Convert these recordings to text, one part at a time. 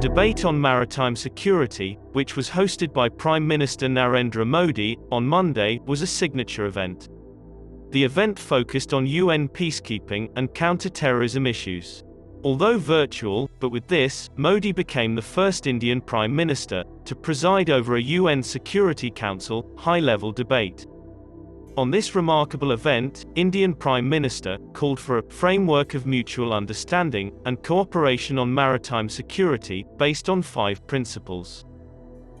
debate on maritime security, which was hosted by Prime Minister Narendra Modi on Monday, was a signature event. The event focused on UN peacekeeping and counter-terrorism issues. Although virtual, but with this, Modi became the first Indian Prime Minister to preside over a UN Security Council high-level debate. On this remarkable event, Indian Prime Minister called for a framework of mutual understanding and cooperation on maritime security based on 5 principles.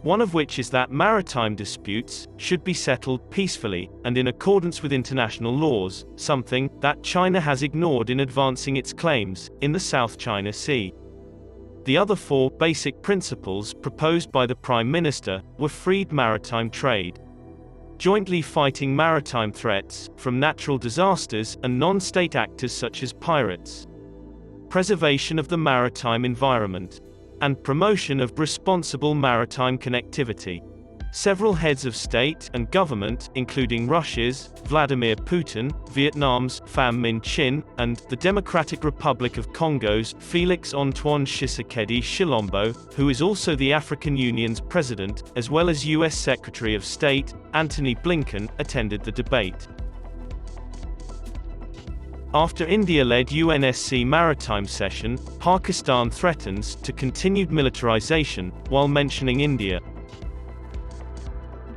One of which is that maritime disputes should be settled peacefully and in accordance with international laws, something that China has ignored in advancing its claims in the South China Sea. The other 4 basic principles proposed by the Prime Minister were freed maritime trade, jointly fighting maritime threats from natural disasters and non-state actors such as pirates, preservation of the maritime environment, and promotion of responsible maritime connectivity. Several heads of state and government, including Russia's Vladimir Putin, Vietnam's Pham Minh Chinh, and the Democratic Republic of Congo's Félix Antoine Tshisekedi Tshilombo, who is also the African Union's president, as well as U.S. Secretary of State Antony Blinken, attended the debate. After India-led UNSC maritime session, Pakistan threatens to continued militarization, while mentioning India.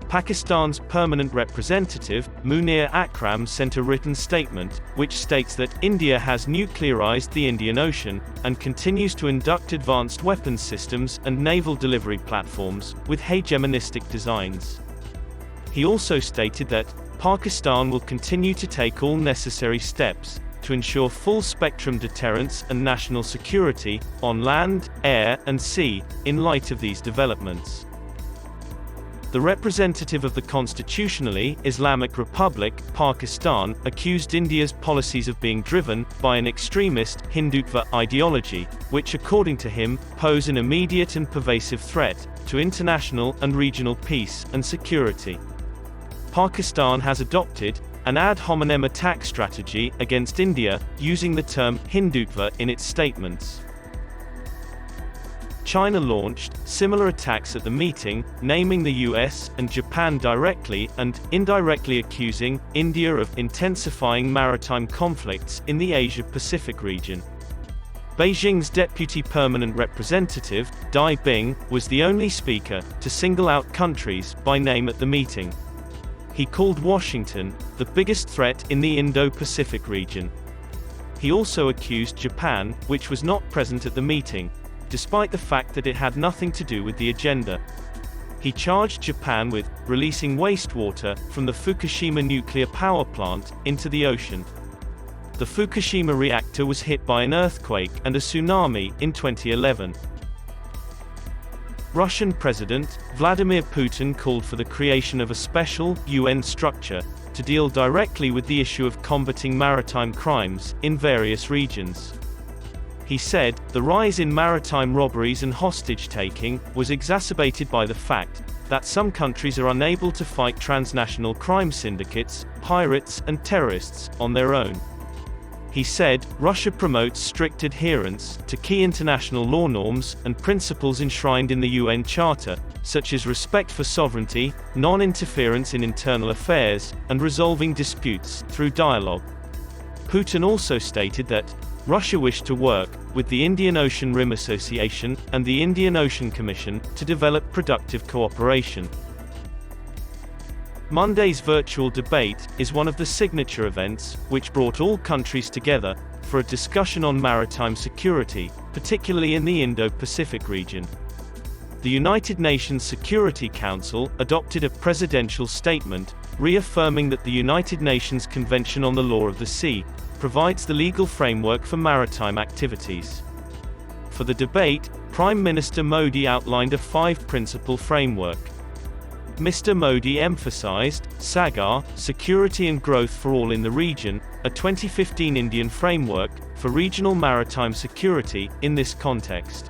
Pakistan's permanent representative, Munir Akram, sent a written statement, which states that India has nuclearized the Indian Ocean, and continues to induct advanced weapons systems and naval delivery platforms, with hegemonistic designs. He also stated that Pakistan will continue to take all necessary steps to ensure full-spectrum deterrence and national security, on land, air, and sea, in light of these developments. The representative of the constitutionally Islamic Republic, Pakistan, accused India's policies of being driven by an extremist Hindutva ideology, which according to him, pose an immediate and pervasive threat to international and regional peace and security. Pakistan has adopted an ad hominem attack strategy against India, using the term Hindutva in its statements. China launched similar attacks at the meeting, naming the US and Japan directly and indirectly accusing India of intensifying maritime conflicts in the Asia-Pacific region. Beijing's deputy permanent representative, Dai Bing, was the only speaker to single out countries by name at the meeting. He called Washington the biggest threat in the Indo-Pacific region. He also accused Japan, which was not present at the meeting, despite the fact that it had nothing to do with the agenda. He charged Japan with releasing wastewater from the Fukushima nuclear power plant into the ocean. The Fukushima reactor was hit by an earthquake and a tsunami in 2011. Russian President Vladimir Putin called for the creation of a special UN structure to deal directly with the issue of combating maritime crimes in various regions. He said, the rise in maritime robberies and hostage-taking was exacerbated by the fact that some countries are unable to fight transnational crime syndicates, pirates, and terrorists on their own. He said, Russia promotes strict adherence to key international law norms and principles enshrined in the UN Charter, such as respect for sovereignty, non-interference in internal affairs, and resolving disputes through dialogue. Putin also stated that Russia wished to work with the Indian Ocean Rim Association and the Indian Ocean Commission to develop productive cooperation. Monday's virtual debate is one of the signature events, which brought all countries together for a discussion on maritime security, particularly in the Indo-Pacific region. The United Nations Security Council adopted a presidential statement, reaffirming that the United Nations Convention on the Law of the Sea provides the legal framework for maritime activities. For the debate, Prime Minister Modi outlined a 5-principle framework. Mr. Modi emphasized SAGAR, security and growth for all in the region, a 2015 Indian framework for regional maritime security in this context.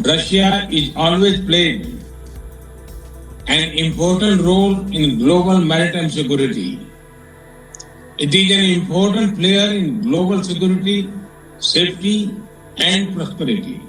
Russia is always played an important role in global maritime security. It is an important player in global security, safety, and prosperity.